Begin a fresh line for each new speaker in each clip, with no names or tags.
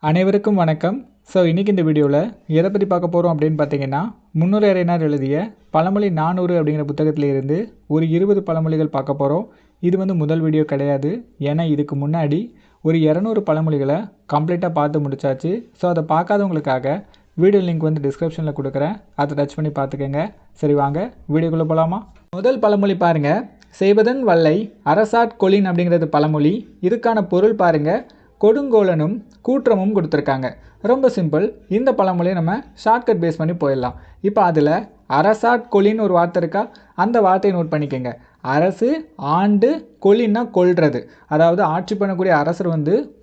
அனைவருக்கும் வணக்கம். இன்றைக்கி இந்த வீடியோவில் எதை பற்றி பார்க்க போகிறோம் அப்படின்னு பார்த்தீங்கன்னா, முன்னுரையினர் எழுதிய பழமொழி 400 அப்படிங்கிற புத்தகத்தில் இருந்து ஒரு 20 பழமொழிகள் பார்க்க போகிறோம். இது முதல் வீடியோ கிடையாது. ஏன்னா இதுக்கு முன்னாடி ஒரு 200 பழமொழிகளை கம்ப்ளீட்டாக பார்த்து முடிச்சாச்சு. அதை பார்க்காதவங்களுக்காக வீடியோ லிங்க் டிஸ்கிரிப்ஷனில் கொடுக்குறேன். அதை டச் பண்ணி பார்த்துக்கோங்க. சரி, வாங்க வீடியோக்குள்ளே போகலாமா? முதல் பழமொழி பாருங்கள். செய்வதன் வல்லை அரசாட்கொளின் அப்படிங்கிறது பழமொழி. இதுக்கான பொருள் பாருங்கள். கொடுங்கோலனும் கூற்றமும் கொடுத்துருக்காங்க. ரொம்ப சிம்பிள். இந்த பழமொழியை நம்ம ஷார்ட்கட் பேஸ் பண்ணி போயிடலாம். இப்போ அதில் அரசாட்கொளின்னு ஒரு வார்த்தை இருக்கா, அந்த வார்த்தையை நோட் பண்ணிக்கோங்க. அரசு ஆண்டு கொளின்னா கொல்றது, அதாவது ஆட்சி பண்ணக்கூடிய அரசர்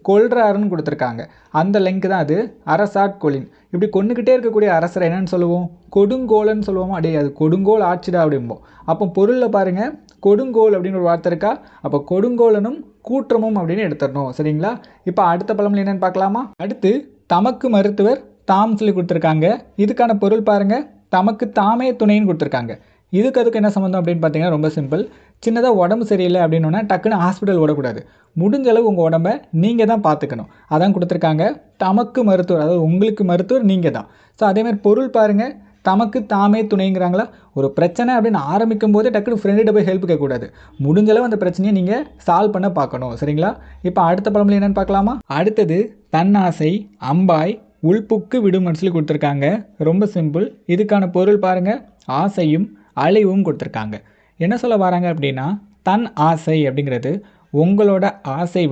கொல்றாருன்னு கொடுத்துருக்காங்க. அந்த லிங்க் தான் அது அரசாட்கொளின். இப்படி கொண்டுக்கிட்டே இருக்கக்கூடிய அரசரை என்னன்னு சொல்லுவோம்? கொடுங்கோலன்னு சொல்லுவோமா? அது கொடுங்கோல் ஆட்சிடா அப்படிம்போம். அப்போ பொருளில் பாருங்கள், கொடுங்கோல் அப்படின்னு ஒரு வார்த்தை இருக்கா, அப்போ கொடுங்கோலனும் கூற்றமும் அப்படின்னு எடுத்துடணும். சரிங்களா? இப்போ அடுத்த பழமொழி என்னென்னு பார்க்கலாமா? அடுத்து தமக்கு மருத்துவர் தாம் சொல்லி கொடுத்துருக்காங்க. இதுக்கான பொருள் பாருங்கள். தமக்கு தாமே துணைன்னு கொடுத்துருக்காங்க. அதுக்கு என்ன சம்மந்தம் அப்படின்னு பார்த்தீங்கன்னா, ரொம்ப சிம்பிள். சின்னதாக உடம்பு சரியில்லை அப்படின்னா டக்குன்னு ஹாஸ்பிட்டல் ஓடக்கூடாது. முடிஞ்ச அளவு உங்கள் உடம்பை நீங்கள் தான் பார்த்துக்கணும். அதான் கொடுத்துருக்காங்க. தமக்கு மருத்துவர், அதாவது உங்களுக்கு மருத்துவர் நீங்கள் தான். அதேமாதிரி பொருள் பாருங்கள். தமக்கு தாமே துணைங்கிறாங்களா? ஒரு பிரச்சனை அப்படின்னு ஆரம்பிக்கும் போதே டக்குனு ஃப்ரெண்டுகிட்ட போய் ஹெல்ப் கேட்கக்கூடாது. முடிஞ்சளவு அந்த பிரச்சனையை நீங்கள் சால்வ் பண்ண பார்க்கணும். சரிங்களா? இப்போ அடுத்த பழமொழி என்னென்னு பார்க்கலாமா? அடுத்தது தன்னாசை அம்பாய் உள்புக்கு விடும்னு சொல்லி கொடுத்துருக்காங்க. ரொம்ப சிம்பிள். இதுக்கான பொருள் பாருங்கள். ஆசையும் அழிவும் கொடுத்துருக்காங்க. என்ன சொல்ல வராங்க அப்படின்னா, தன் ஆசை அப்படிங்கிறது உங்களோட ஆசை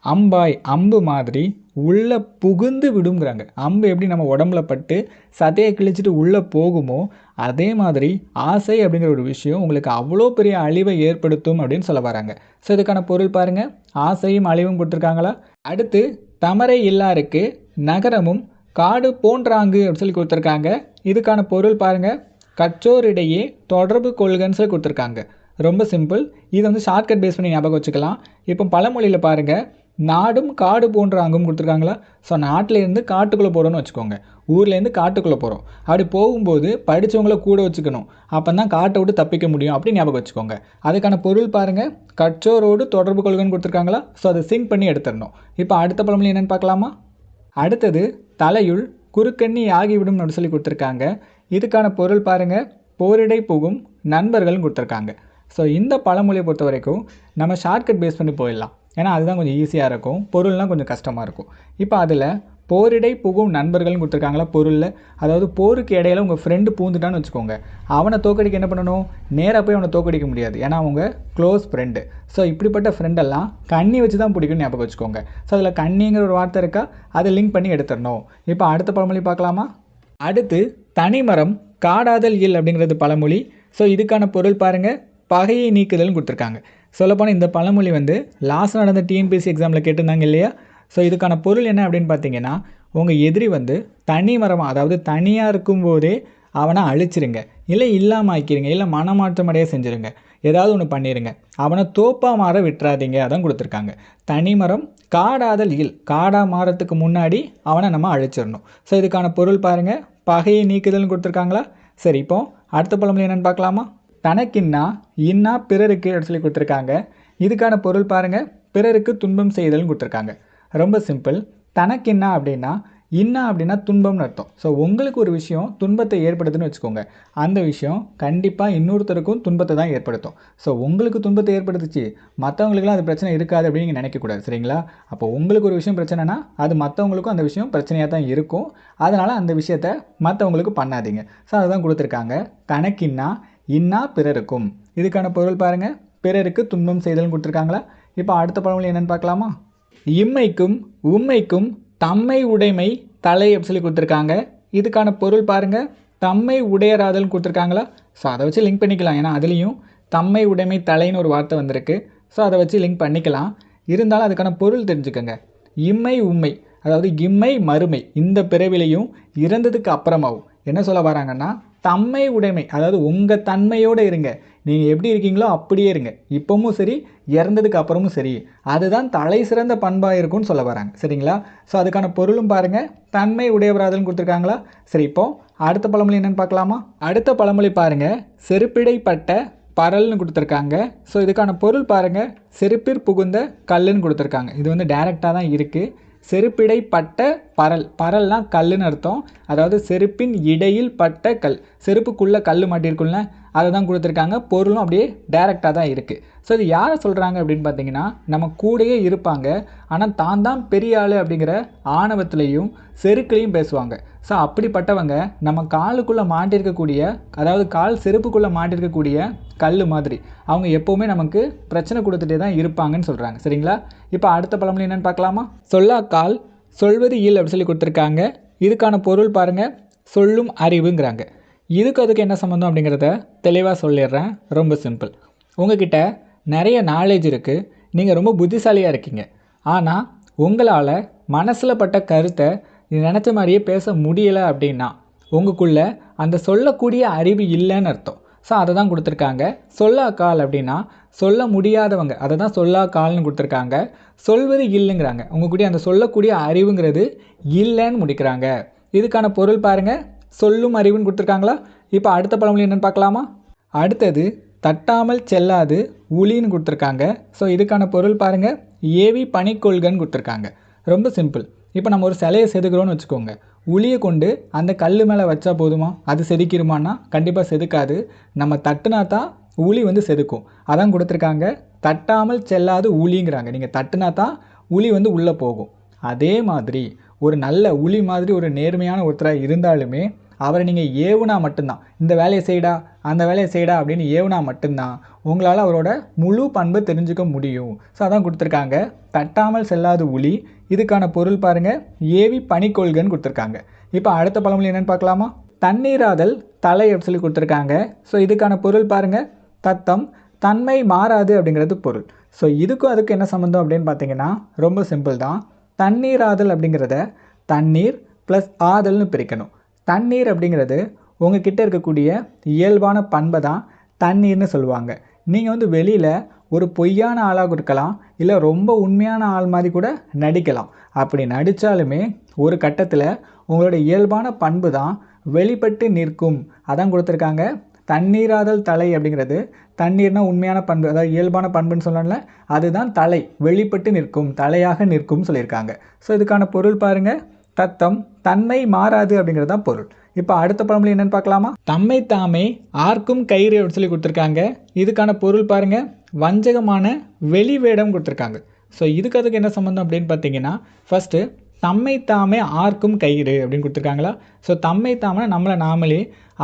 அம்பாய் அம்பு மாதிரி உள்ளே புகுந்து விடுங்கிறாங்க. அம்பு எப்படி நம்ம உடம்புல பட்டு சதையை கிழிச்சிட்டு உள்ளே போகுமோ, அதே மாதிரி ஆசை அப்படிங்கிற ஒரு விஷயம் உங்களுக்கு அவ்வளோ பெரிய அழிவை ஏற்படுத்தும் அப்படின்னு சொல்ல வராங்க. இதுக்கான பொருள் பாருங்கள். ஆசையும் அழிவும் கொடுத்துருக்காங்களா? அடுத்து தமரை இல்லாருக்கு நகரமும் காடு போன்றாங்கு அப்படின்னு சொல்லி கொடுத்துருக்காங்க. இதுக்கான பொருள் பாருங்கள். கற்றோரிடையே தொடர்பு கொள்கன்னு சொல்லி கொடுத்துருக்காங்க. ரொம்ப சிம்பிள். இது ஷார்ட்கட் பேஸ் பண்ணி ஞாபகம் வச்சுக்கலாம். இப்போ பழமொழியில் பாருங்கள். நாடும் காடு போன்ற அங்கும் கொடுத்துருக்காங்களா? நாட்டிலேருந்து காட்டுக்குள்ளே போகிறோன்னு வச்சுக்கோங்க. ஊர்லேருந்து காட்டுக்குள்ளே போகிறோம். அப்படி போகும்போது படித்தவங்கள கூட வச்சுக்கணும். அப்போ தான் காட்டை விட்டு தப்பிக்க முடியும் அப்படின்னு ஞாபகம் வச்சுக்கோங்க. அதுக்கான பொருள் பாருங்கள். கற்றோரோடு தொடர்பு கொள்கன்னு கொடுத்துருக்காங்களா? அதை சிங்க் பண்ணி எடுத்துடணும். இப்போ அடுத்த பழமொழி என்னென்னு பார்க்கலாமா? அடுத்தது தலையுள் குறுக்கண்ணி ஆகிவிடும் அப்படின்னு சொல்லி கொடுத்துருக்காங்க. இதுக்கான பொருள் பாருங்கள். போரிடை புகும் நண்பர்கள்னு கொடுத்துருக்காங்க. இந்த பழமொழியை பொறுத்த வரைக்கும் நம்ம ஷார்ட்கட் பேஸ் பண்ணி போயிடலாம். ஏன்னா அதுதான் கொஞ்சம் ஈஸியாக இருக்கும். பொருள்லாம் கொஞ்சம் கஷ்டமாக இருக்கும். இப்போ அதில் போரிடை புகும் நண்பர்கள்னு கொடுத்துருக்காங்களா? பொருளில், அதாவது போருக்கு இடையில உங்கள் ஃப்ரெண்டு பூந்துட்டான்னு வச்சுக்கோங்க. அவனை தோக்கடிக்க என்ன பண்ணணும்? நேராக போய் அவனை தோக்கடிக்க முடியாது. ஏன்னா அவங்க க்ளோஸ் ஃப்ரெண்டு. இப்படிப்பட்ட ஃப்ரெண்டெல்லாம் கண்ணி வச்சு தான் பிடிக்கும்னு ஞாபகம் வச்சுக்கோங்க. அதில் கண்ணிங்கிற ஒரு வார்த்தை இருக்கா, அதை லிங்க் பண்ணி எடுத்துடணும். இப்போ அடுத்த பழமொழி பார்க்கலாமா? அடுத்து தனிமரம் காடாதல் இல் அப்படிங்கிறது பழமொழி. இதுக்கான பொருள் பாருங்கள். பகையை நீக்குதல்னு கொடுத்துருக்காங்க. சொல்லப்போனால் இந்த பழமொழி லாஸ்ட் நடந்த டிஎன்பிஎஸ்சி எக்ஸாமில் கேட்டிருந்தாங்க இல்லையா? இதுக்கான பொருள் என்ன அப்படின்னு பார்த்தீங்கன்னா, உங்கள் எதிரி தனி மரமாக, அதாவது தனியாக இருக்கும்போதே அவனை அழிச்சிருங்க, இல்லை இல்லாமல் ஆக்கிடுங்க, இல்லை மனமாற்றம் அடைய செஞ்சுருங்க, ஏதாவது ஒன்று பண்ணிடுங்க, அவனை தோப்பாக மாற விட்டுறாதீங்க. அதான் கொடுத்துருக்காங்க. தனிமரம் காடாதல் இல், காடாக மாறத்துக்கு முன்னாடி அவனை நம்ம அழிச்சிடணும். இதுக்கான பொருள் பாருங்கள். பகையை நீக்குதல்னு கொடுத்துருக்காங்களா? சரி, இப்போ அடுத்த பழமொழி என்னென்னு பார்க்கலாமா? தனக்கின்னா இன்னா பிறருக்கு அப்படின்னு சொல்லி கொடுத்துருக்காங்க. இதுக்கான பொருள் பாருங்கள். பிறருக்கு துன்பம் செய்தல்னு கொடுத்துருக்காங்க. ரொம்ப சிம்பிள். தனக்கின்னா அப்படின்னா, இன்னா அப்படின்னா துன்பம்னு அர்த்தம். உங்களுக்கு ஒரு விஷயம் துன்பத்தை ஏற்படுத்துன்னு வச்சுக்கோங்க. அந்த விஷயம் கண்டிப்பாக இன்னொருத்தருக்கும் துன்பத்தை தான் ஏற்படுத்தும். உங்களுக்கு துன்பத்தை ஏற்படுத்துச்சு, மற்றவங்களுக்குலாம் அது பிரச்சனை இருக்காது அப்படின்னு நீங்கள் நினைக்கக்கூடாது. சரிங்களா? அப்போ உங்களுக்கு ஒரு விஷயம் பிரச்சனைனா அது மற்றவங்களுக்கும் அந்த விஷயம் பிரச்சனையாக தான் இருக்கும். அதனால் அந்த விஷயத்தை மற்றவங்களுக்கு பண்ணாதீங்க. அதுதான் கொடுத்துருக்காங்க. தனக்கின்னா இன்னா பிறருக்கும். இதுக்கான பொருள் பாருங்கள். பிறருக்கு துன்பம் செய்தல்னு கொடுத்துருக்காங்களா? இப்போ அடுத்த பழமொழி என்னென்னு பார்க்கலாமா? இம்மைக்கும் உண்மைக்கும் தம்மை உடைமை தலை அப்படி சொல்லி கொடுத்துருக்காங்க. இதுக்கான பொருள் பாருங்கள். தம்மை உடையராதல்னு கொடுத்துருக்காங்களா? அதை வச்சு லிங்க் பண்ணிக்கலாம். ஏன்னா அதுலேயும் தம்மை உடைமை தலைன்னு ஒரு வார்த்தை வந்திருக்கு. அதை வச்சு லிங்க் பண்ணிக்கலாம். இருந்தாலும் அதுக்கான பொருள் தெரிஞ்சுக்கோங்க. இம்மை உண்மை, அதாவது இம்மை மறுமை, இந்த பிறவிலையும் இறந்ததுக்கு அப்புறமாவும் என்ன சொல்ல வராங்கன்னா, தம்மை உடைமை, அதாவது உங்கள் தன்மையோடு இருங்க. நீங்கள் எப்படி இருக்கீங்களோ அப்படியே இருங்க. இப்போவும் சரி, இறந்ததுக்கு அப்புறமும் சரி. அதுதான் தலை சிறந்த பண்பாக இருக்கும்னு சொல்ல வராங்க. சரிங்களா? அதுக்கான பொருளும் பாருங்கள். தன்மை உடையவராதல்னு கொடுத்துருக்காங்களா? சரி, இப்போ அடுத்த பழமொழி என்னென்னு பார்க்கலாமா? அடுத்த பழமொழி பாருங்கள். செருப்பிடைப்பட்ட பரல்னு கொடுத்துருக்காங்க. இதுக்கான பொருள் பாருங்கள். செருப்பிற் புகுந்த கல்லுன்னு கொடுத்துருக்காங்க. இது டைரெக்டாக தான் இருக்குது. செருப்பிடைப்பட்ட பரல், பரல்னால் கல்லுன்னு அர்த்தம். அதாவது செருப்பின் இடையில் பட்ட கல், செருப்புக்குள்ளே கல் மாட்டியிருக்குல்ல, அதை தான் கொடுத்துருக்காங்க. பொருளும் அப்படியே டைரெக்டாக தான் இருக்குது. ஸோ இது யாரை சொல்கிறாங்க அப்படின்னு பார்த்தீங்கன்னா, நம்ம கூடயே இருப்பாங்க, ஆனால் தான் பெரிய ஆள் அப்படிங்கிற ஆணவத்திலையும் செருக்குலையும் பேசுவாங்க. ஸோ அப்படிப்பட்டவங்க நம்ம காலுக்குள்ளே மாட்டிருக்கக்கூடிய, அதாவது கால் செருப்புக்குள்ளே மாட்டிருக்கக்கூடிய கல் மாதிரி, அவங்க எப்போவுமே நமக்கு பிரச்சனை கொடுத்துட்டே தான் இருப்பாங்கன்னு சொல்கிறாங்க. சரிங்களா? இப்போ அடுத்த பழமொழி என்னென்னு பார்க்கலாமா? சொல்லாக்கால் சொல்வது இல் அப்படி சொல்லி கொடுத்துருக்காங்க. இதுக்கான பொருள் பாருங்கள், சொல்லும் அறிவுங்கிறாங்க. அதுக்கு என்ன சம்மந்தம் அப்படிங்கிறத தெளிவாக சொல்லிடுறேன். ரொம்ப சிம்பிள். உங்ககிட்ட நிறைய நாலேஜ் இருக்குது, நீங்கள் ரொம்ப புத்திசாலியாக இருக்கீங்க. ஆனால் உங்களால் மனசில் பட்ட கருத்தை நினச்ச மாதிரியே பேச முடியலை அப்படின்னா உங்களுக்குள்ளே அந்த சொல்லக்கூடிய அறிவு இல்லைன்னு அர்த்தம். ஸோ அதை தான் கொடுத்துருக்காங்க. சொல்லாக்கால் அப்படின்னா சொல்ல முடியாதவங்க, அதை தான் சொல்லாக்கால்னு கொடுத்துருக்காங்க. சொல்வது இல்லைங்கிறாங்க. உங்கள்கிட்ட அந்த சொல்லக்கூடிய அறிவுங்கிறது இல்லைன்னு முடிக்கிறாங்க. இதுக்கான பொருள் பாருங்கள், சொல்லும் அறிவுன்னு கொடுத்துருக்காங்களா? இப்போ அடுத்த பழமொழி என்னென்னு பார்க்கலாமா? அடுத்தது தட்டாமல் செல்லாது உளின்னு கொடுத்துருக்காங்க. ஸோ இதுக்கான பொருள் பாருங்கள், ஏவி பனிக்கொள்கன்னு கொடுத்துருக்காங்க. ரொம்ப சிம்பிள். இப்போ நம்ம ஒரு சிலையை செதுக்கிறோன்னு வச்சுக்கோங்க, உளியை கொண்டு அந்த கல் மேலே வச்சா போதுமா? அது செதுக்கிருமான்னா கண்டிப்பாக செதுக்காது. நம்ம தட்டுனா தான் உளி வந்து செதுக்கும். அதான் கொடுத்துருக்காங்க, தட்டாமல் செல்லாது உளிங்கிறாங்க. நீங்கள் தட்டுனா தான் உளி வந்து உள்ளே போகும். அதே மாதிரி ஒரு நல்ல உளி மாதிரி ஒரு நேர்மையான ஒருத்தராக இருந்தாலுமே அவரை நீங்கள் ஏவுனா மட்டும்தான், இந்த வேலையை செய்டா அந்த வேலையை செய்டா அப்படின்னு ஏவுனா மட்டும்தான் உங்களால் அவரோட முழு பண்பை தெரிஞ்சுக்க முடியும். ஸோ அதான் கொடுத்துருக்காங்க, தட்டாமல் செல்லாது உளி. இதுக்கான பொருள் பாருங்கள், ஏவி பனிக்கொள்கன்னு கொடுத்துருக்காங்க. இப்போ அடுத்த பழமொழி என்னென்னு பார்க்கலாமா? தண்ணீராதல் தலை அப்படின்னு சொல்லி கொடுத்துருக்காங்க. ஸோ இதுக்கான பொருள் பாருங்கள், தத்தம் தன்மை மாறாது அப்படிங்கிறது பொருள். ஸோ இதுக்கும் அதுக்கு என்ன சம்மந்தம் அப்படின்னு பார்த்தீங்கன்னா ரொம்ப சிம்பிள் தான். தண்ணீராதல் அப்படிங்கிறத தண்ணீர் ப்ளஸ் ஆதல்னு பிரிக்கணும். தண்ணீர் அப்படிங்கிறது உங்கள் கிட்டே இருக்கக்கூடிய இயல்பான பண்பை தான் தண்ணீர்னு சொல்லுவாங்க. நீங்கள் வந்து வெளியில் ஒரு பொய்யான ஆளாக இருக்கலாம், இல்லை ரொம்ப உண்மையான ஆள் மாதிரி கூட நடிக்கலாம். அப்படி நடித்தாலுமே ஒரு கட்டத்தில் உங்களோட இயல்பான பண்பு தான் வெளிப்பட்டு நிற்கும். அதான் கொடுத்துருக்காங்க, தண்ணீராதல் தலை அப்படிங்கிறது தண்ணீர்னால் உண்மையான பண்பு, அதாவது இயல்பான பண்புன்னு சொல்லல, அதுதான் தலை, வெளிப்பட்டு நிற்கும், தலையாக நிற்கும் சொல்லியிருக்காங்க. ஸோ இதுக்கான பொருள் பாருங்கள், தத்தம் தன்மை மாறாது அப்படிங்கிறது தான் பொருள். இப்போ அடுத்த பழமொழி என்னென்னு பார்க்கலாமா? தம்மை தாமே ஆர்க்கும் கயிறு அப்படின்னு சொல்லி கொடுத்துருக்காங்க. இதுக்கான பொருள் பாருங்கள், வஞ்சகமான வெளி வேடம் கொடுத்துருக்காங்க. ஸோ அதுக்கு என்ன சம்மந்தம் அப்படின்னு பார்த்தீங்கன்னா, ஃபஸ்ட்டு தம்மை தாமே ஆர்க்கும் கயிறு அப்படின்னு கொடுத்துருக்காங்களா? ஸோ தம்மை தாமே நம்மளை நாமளே,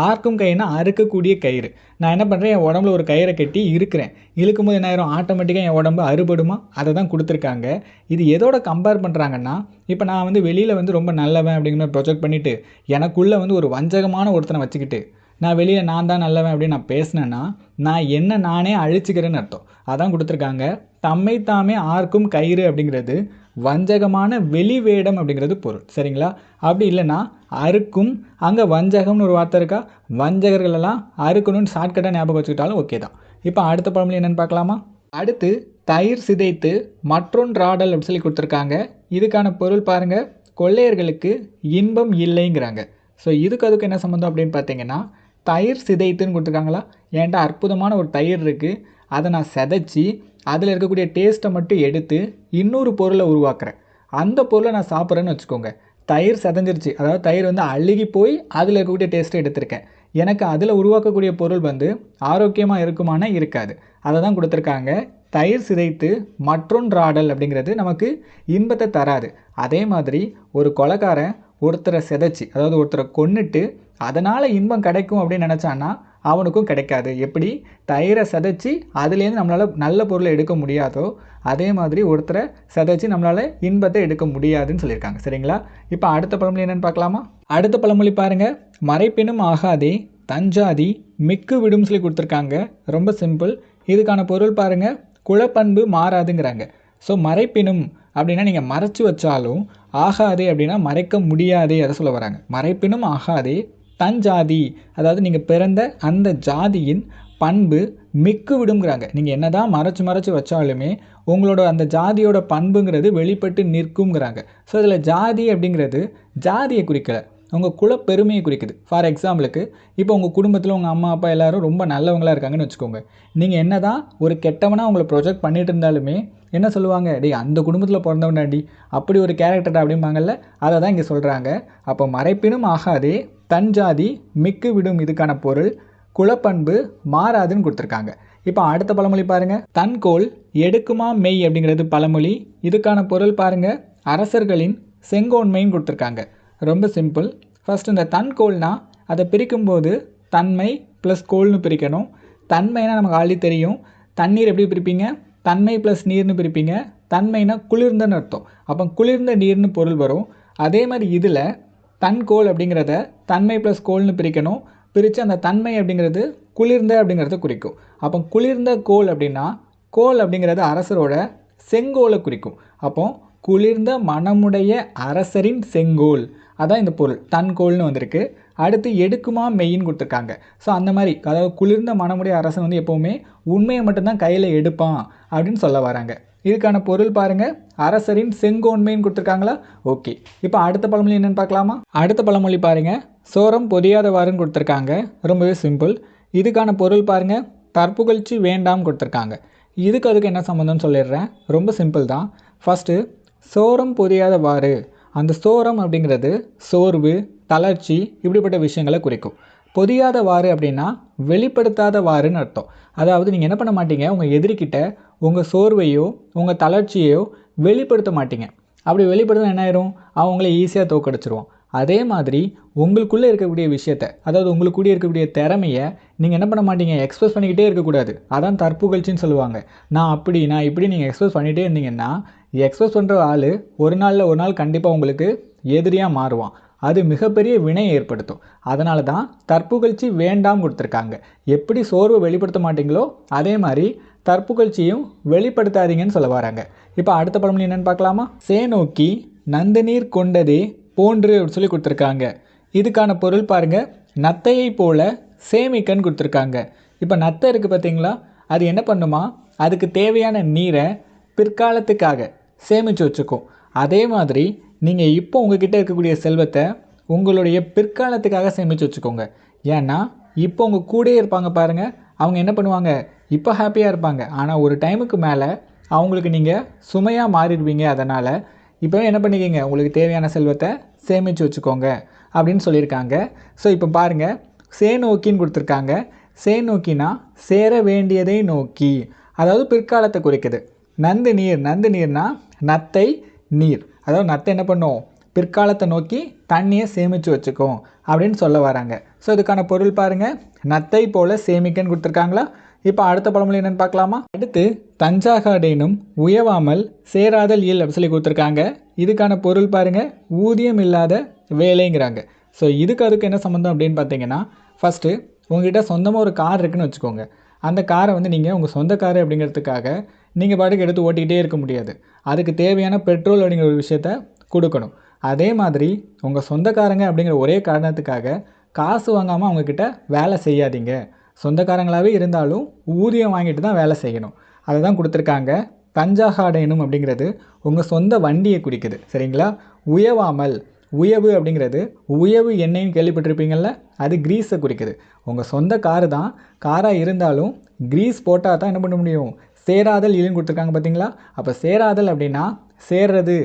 ஆர்க்கும் கயிறுனா அறுக்கக்கூடிய கயிறு. நான் என்ன பண்ணுறேன், என் உடம்புல ஒரு கயிறை கட்டி இருக்கிறேன், இழுக்கும்போது என்ன ஆயிரும், ஆட்டோமேட்டிக்காக என் உடம்பு அறுபடுமா? அதை தான் கொடுத்துருக்காங்க. இது எதோட கம்பேர் பண்ணுறாங்கன்னா, இப்போ நான் வந்து வெளியில் வந்து ரொம்ப நல்லவன் அப்படிங்கிற மாதிரி ப்ரொஜெக்ட் பண்ணிவிட்டு எனக்குள்ளே வந்து ஒரு வஞ்சகமான ஒருத்தனை வச்சுக்கிட்டு நான் வெளியில் நான் தான் நல்லவன் அப்படின்னு நான் பேசினேன்னா நான் என்ன நானே அழிச்சிக்கிறேன்னு அர்த்தம். அதான் கொடுத்துருக்காங்க, தம்மை தாமே ஆர்க்கும் கயிறு அப்படிங்கிறது வஞ்சகமான வெளி வேடம் அப்படிங்கிறது பொருள். சரிங்களா? அப்படி இல்லைன்னா அறுக்கும், அங்கே வஞ்சகம்னு ஒரு வார்த்தை இருக்கா, வஞ்சகர்களெல்லாம் அறுக்கணும்னு ஷார்ட்கட்டாக ஞாபகம் வச்சுக்கிட்டாலும் ஓகே தான். இப்போ அடுத்த பழமொழி என்னென்னு பார்க்கலாமா? அடுத்து தயிர் சிதைத்து மற்றொன்றாடல் அப்படின்னு சொல்லி கொடுத்துருக்காங்க. இதுக்கான பொருள் பாருங்கள், கொள்ளையர்களுக்கு இன்பம் இல்லைங்கிறாங்க. ஸோ அதுக்கு என்ன சம்மந்தம் அப்படின்னு பார்த்தீங்கன்னா, தயிர் சிதைத்துன்னு கொடுத்துருக்காங்களா? என்கிட்ட அற்புதமான ஒரு தயிர் இருக்குது, அதை நான் சிதைச்சி அதில் இருக்கக்கூடிய டேஸ்ட்டை மட்டும் எடுத்து இன்னொரு பொருளை உருவாக்குறேன், அந்த பொருளை நான் சாப்பிட்றேன்னு வச்சுக்கோங்க. தயிர் சிதைஞ்சிருச்சு, அதாவது தயிர் வந்து அழுகி போய் அதில் இருக்கக்கூடிய டேஸ்ட்டை எடுத்திருக்கேன். எனக்கு அதில் உருவாக்கக்கூடிய பொருள் வந்து ஆரோக்கியமாக இருக்குமானா இருக்காது. அதை தான் கொடுத்துருக்காங்க, தயிர் சிதைத்து மற்றொன்றாடல் அப்படிங்கிறது நமக்கு இன்பத்தை தராது. அதே மாதிரி ஒரு கொலைக்காரன் ஒருத்தரை சிதைச்சி, அதாவது ஒருத்தரை கொன்னுட்டு அதனால் இன்பம் கிடைக்கும் அப்படின்னு நினச்சான்னா அவனுக்கும் கிடைக்காது. எப்படி தயிரை சிதைச்சி அதுலேருந்து நம்மளால் நல்ல பொருளை எடுக்க முடியாதோ அதே மாதிரி ஒருத்தரை சிதைச்சி நம்மளால் இன்பத்தை எடுக்க முடியாதுன்னு சொல்லியிருக்காங்க. சரிங்களா? இப்போ அடுத்த பழமொழி என்னென்னு பார்க்கலாமா? அடுத்த பழமொழி பாருங்கள், மறைப்பினும் ஆகாதே தஞ்சாதி மிக்கு விடும் சொல்லி கொடுத்துருக்காங்க. ரொம்ப சிம்பிள். இதுக்கான பொருள் பாருங்கள், குலப்பண்பு மாறாதுங்கிறாங்க. ஸோ மறைப்பினும் அப்படின்னா நீங்கள் மறைச்சி வச்சாலும், ஆகாதே அப்படின்னா மறைக்க முடியாதே, அதை சொல்ல வராங்க. மறைப்பினும் ஆகாதே தஞ்சாதி, அதாவது நீங்கள் பிறந்த அந்த ஜாதியின் பண்பு மிக்கு விடுங்கிறாங்க. நீங்கள் என்ன தான் மறைச்சி வச்சாலுமே உங்களோட அந்த ஜாதியோட பண்புங்கிறது வெளிப்பட்டு நிற்குங்கிறாங்க. ஸோ இதில் ஜாதி அப்படிங்கிறது ஜாதியை குறிக்கலை, உங்கள் குலப்பெருமையை குறிக்குது. ஃபார் எக்ஸாம்பிளுக்கு இப்போ உங்கள் குடும்பத்தில் உங்கள் அம்மா அப்பா எல்லோரும் ரொம்ப நல்லவங்களாக இருக்காங்கன்னு வச்சுக்கோங்க. நீங்கள் என்ன தான் ஒரு கெட்டவனாக உங்களை ப்ரொஜெக்ட் பண்ணிட்டு இருந்தாலுமே என்ன சொல்லுவாங்க, டேய் அந்த குடும்பத்தில் பிறந்தவனாடி, அப்படி ஒரு கேரக்டர் அப்படிம்பாங்கல்ல, அதை தான் இங்கே சொல்கிறாங்க. அப்போ மறைப்பினும் ஆகாதே தன் ஜாதி மிக்கு விடும் இதுக்கான பொருள் குலப்பண்பு மாறாதுன்னு கொடுத்துருக்காங்க. இப்போ அடுத்த பழமொழி பாருங்கள், தன்கோல் எடுக்குமா மெய் அப்படிங்கிறது பழமொழி. இதுக்கான பொருள் பாருங்கள், அரசர்களின் செங்கோன்மைன்னு கொடுத்துருக்காங்க. ரொம்ப சிம்பிள். ஃபஸ்ட் இந்த தன்கோல்னா அதை பிரிக்கும்போது தன்மை ப்ளஸ் கோல்னு பிரிக்கணும். தன்மைனா நமக்கு ஆல்ரெடி தெரியும், தண்ணீர் எப்படி பிரிப்பீங்க, தன்மை ப்ளஸ் நீர்னு பிரிப்பீங்க. தன்மைனா குளிர்ந்தன்னு அர்த்தம், அப்போ குளிர்ந்த நீர்னு பொருள் வரும். அதே மாதிரி இதில் தன்கோல் அப்படிங்கிறத தன்மை ப்ளஸ் கோல்னு பிரிக்கணும். பிரித்து அந்த தன்மை அப்படிங்கிறது குளிர்ந்த அப்படிங்கிறத குறிக்கும். அப்போ குளிர்ந்த கோல் அப்படின்னா கோல் அப்படிங்கிறது அரசரோட செங்கோலை குறிக்கும். அப்போ குளிர்ந்த மனமுடைய அரசரின் செங்கோல், அதான் இந்த பொருள் தன்கோல்னு வந்திருக்கு. அடுத்து எடுக்குமா மெய்ன்னு கொடுத்துருக்காங்க. ஸோ அந்த மாதிரி அதாவது குளிர்ந்த மனமுடைய அரசன் வந்து எப்போவுமே உண்மையை மட்டும்தான் கையில் எடுப்பான் அப்படின்னு சொல்ல வராங்க. இதுக்கான பொருள் பாருங்கள், அரசரின் செங்கோன்மைன்னு கொடுத்துருக்காங்களா. ஓகே, இப்போ அடுத்த பழமொழி என்னென்னு பார்க்கலாமா. அடுத்த பழமொழி பாருங்கள், சோரம் பொதியாதவாறுன்னு கொடுத்துருக்காங்க. ரொம்பவே சிம்பிள். இதுக்கான பொருள் பாருங்கள், தற்புகழ்ச்சி வேண்டாம் கொடுத்துருக்காங்க. அதுக்கு என்ன சம்மந்தம்னு சொல்லிடுறேன். ரொம்ப சிம்பிள் தான். ஃபஸ்ட்டு சோரம் பொதியாதவாறு, அந்த சோரம் அப்படிங்கிறது சோர்வு தளர்ச்சி இப்படிப்பட்ட விஷயங்களை குறிக்கும். பொதியாதவாறு அப்படின்னா வெளிப்படுத்தாதவாறுன்னு அர்த்தம். அதாவது நீங்கள் என்ன பண்ண மாட்டீங்க, உங்கள் எதிரிக்கிட்ட உங்கள் சோர்வையோ உங்கள் தளர்ச்சியையோ வெளிப்படுத்த மாட்டீங்க. அப்படி வெளிப்படுத்தினா என்ன ஆயிரும், அவங்கள ஈஸியாக தோக்கடிச்சிருவோம். அதே மாதிரி உங்களுக்குள்ளே இருக்கக்கூடிய விஷயத்தை, அதாவது உங்களுக்குள்ளே இருக்கக்கூடிய திறமையை நீங்கள் என்ன பண்ண மாட்டீங்க, எக்ஸ்பிரஸ் பண்ணிக்கிட்டே இருக்கக்கூடாது. அதான் தற்புகழ்ச்சின்னு சொல்லுவாங்க. நான் இப்படி நீங்கள் எக்ஸ்பிரஸ் பண்ணிகிட்டே இருந்தீங்கன்னா எக்ஸ்பிரஸ் பண்ணுற ஆள் ஒரு நாள் கண்டிப்பாக உங்களுக்கு எதிரியாக மாறுவான். அது மிகப்பெரிய வினை ஏற்படுத்தும். அதனால தான் தற்புகழ்ச்சி வேண்டாம் கொடுத்துருக்காங்க. எப்படி சோர்வை வெளிப்படுத்த மாட்டீங்களோ அதே மாதிரி தற்புகழ்ச்சியும் வெளிப்படுத்தாதீங்கன்னு சொல்ல வராங்க. இப்போ அடுத்த பழமொழி என்னென்னு பார்க்கலாமா. சேனோக்கி நந்தநீர் கொண்டதே போன்று அப்படின்னு சொல்லி கொடுத்துருக்காங்க. இதுக்கான பொருள் பாருங்கள், நத்தையை போல சேமிக்கன்னு கொடுத்துருக்காங்க. இப்போ நத்தை இருக்குது பார்த்தீங்களா, அது என்ன பண்ணுமா, அதுக்கு தேவையான நீரை பிற்காலத்துக்காக சேமித்து வச்சுக்கும். அதே மாதிரி நீங்கள் இப்போ உங்ககிட்ட இருக்கக்கூடிய செல்வத்தை உங்களுடைய பிற்காலத்துக்காக சேமித்து வச்சுக்கோங்க. ஏன்னா இப்போ உங்கள் கூடயே இருப்பாங்க பாருங்கள், அவங்க என்ன பண்ணுவாங்க, இப்போ ஹாப்பியாக இருப்பாங்க. ஆனால் ஒரு டைமுக்கு மேலே அவங்களுக்கு நீங்கள் சுமையாக மாறிடுவீங்க. அதனால் இப்போ என்ன பண்ணிக்கிங்க, உங்களுக்கு தேவையான செல்வத்தை சேமித்து வச்சுக்கோங்க அப்படின்னு சொல்லியிருக்காங்க. ஸோ இப்போ பாருங்கள், சேனோக்கின்னு கொடுத்துருக்காங்க. சேனோக்கினா சேர வேண்டியதை நோக்கி, அதாவது பிற்காலத்தை குறிக்குது. நந்து நீர்னா நத்தை நீர், அதாவது நத்தை என்ன பண்ணும், பிற்காலத்தை நோக்கி தண்ணியை சேமித்து வச்சுக்கும் அப்படின்னு சொல்ல வராங்க. ஸோ இதுக்கான பொருள் பாருங்கள், நத்தை போல் சேமிக்கன்னு கொடுத்துருக்காங்களா. இப்போ அடுத்த பழமொழி என்னென்னு பார்க்கலாமா. அடுத்து தஞ்சாகாடேனும் உயவாமல் சேராதல் இல் அப்படி சொல்லி கொடுத்துருக்காங்க. இதுக்கான பொருள் பாருங்கள், ஊதியம் இல்லாத வேலைங்கிறாங்க. ஸோ அதுக்கு என்ன சம்மந்தம் அப்படின்னு பார்த்தீங்கன்னா, ஃபஸ்ட்டு உங்கள்கிட்ட சொந்தமாக ஒரு கார் இருக்குதுன்னு வச்சுக்கோங்க. அந்த காரை வந்து நீங்கள் உங்கள் சொந்த காரு அப்படிங்கிறதுக்காக நீங்கள் பாட்டுக்கு எடுத்து ஓட்டிக்கிட்டே இருக்க முடியாது. அதுக்கு தேவையான பெட்ரோல் அப்படிங்கிற ஒரு விஷயத்த கொடுக்கணும். அதே மாதிரி உங்கள் சொந்தக்காரங்க அப்படிங்கிற ஒரே காரணத்துக்காக காசு வாங்காமல் அவங்கக்கிட்ட வேலை செய்யாதீங்க. சொந்தக்காரங்களாகவே இருந்தாலும் ஊதியம் வாங்கிட்டு தான் வேலை செய்யணும். அதை தான் கொடுத்துருக்காங்க. தஞ்சாகாடேனும் அப்படிங்கிறது உங்கள் சொந்த வண்டியை குறிக்குது, சரிங்களா. உயவாமல், உயவு அப்படிங்கிறது உயவு எண்ணெய்னு கேள்விப்பட்டிருப்பீங்கள்ல, அது கிரீஸை குறிக்குது. உங்கள் சொந்த காரு தான், காராக இருந்தாலும் கிரீஸ் போட்டால் தான் என்ன பண்ண முடியும், சேராதல் இல்லைன்னு கொடுத்துருக்காங்க பார்த்தீங்களா. அப்போ சேராதல் அப்படின்னா சேர்றது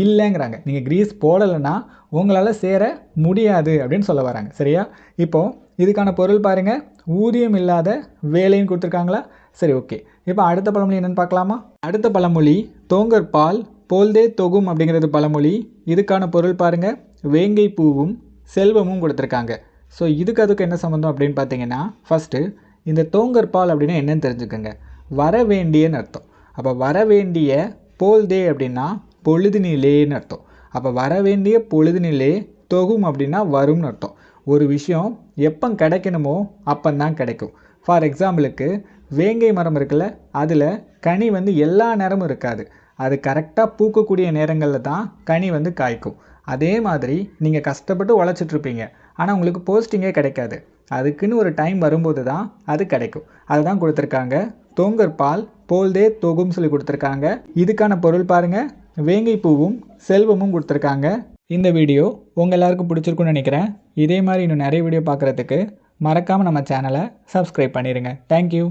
இல்லைங்கிறாங்க. நீங்கள் கிரீஸ் போடலைன்னா உங்களால் சேர முடியாது அப்படின்னு சொல்ல வராங்க, சரியா. இப்போது இதுக்கான பொருள் பாருங்கள், ஊதியம் இல்லாத வேலைன்னு கொடுத்துருக்காங்களா. சரி, ஓகே. இப்போ அடுத்த பழமொழி என்னென்னு பார்க்கலாமா. அடுத்த பழமொழி தோங்கற்பால் போல்தே தொகும் அப்படிங்கிறது பழமொழி. இதுக்கான பொருள் பாருங்கள், வேங்கை பூவும் செல்வமும் கொடுத்துருக்காங்க. ஸோ அதுக்கு என்ன சம்மந்தம் அப்படின்னு பார்த்தீங்கன்னா, ஃபஸ்ட்டு இந்த தோங்கற்பால் அப்படின்னா என்னென்னு தெரிஞ்சுக்கோங்க. வர வேண்டியன்னு அர்த்தம். அப்போ வர வேண்டிய போல்தே அப்படின்னா பொழுதுநிலேன்னு அர்த்தம். அப்போ வர வேண்டிய பொழுதுநிலே தொகும் அப்படின்னா வரும்னு அர்த்தம். ஒரு விஷயம் எப்போ கிடைக்கணுமோ அப்போந்தான் கிடைக்கும். ஃபார் எக்ஸாம்பிளுக்கு வேங்கை மரம் இருக்குல்ல, அதில் கனி வந்து எல்லா நேரமும் இருக்காது. அது கரெக்டாக பூக்கக்கூடிய நேரங்களில் தான் கனி வந்து காய்க்கும். அதே மாதிரி நீங்கள் கஷ்டப்பட்டு உழைச்சிட்ருப்பீங்க, ஆனால் உங்களுக்கு போஸ்டிங்கே கிடைக்காது. அதுக்குன்னு ஒரு டைம் வரும்போது தான் அது கிடைக்கும். அதை தான் கொடுத்துருக்காங்க. தோங்கற்பால் போல்தே தொகும் சொல்லி கொடுத்துருக்காங்க. இதுக்கான பொருள் பாருங்கள், வேங்கை பூவும் செல்வமும் கொடுத்துருக்காங்க. இந்த வீடியோ உங்கள் எல்லாருக்கும் பிடிச்சிருக்குன்னு நினைக்கிறேன். இதே மாதிரி இன்னும் நிறைய வீடியோ பார்க்குறதுக்கு மறக்காமல் நம்ம சேனலை சப்ஸ்கிரைப் பண்ணிடுங்க. தேங்க்யூ.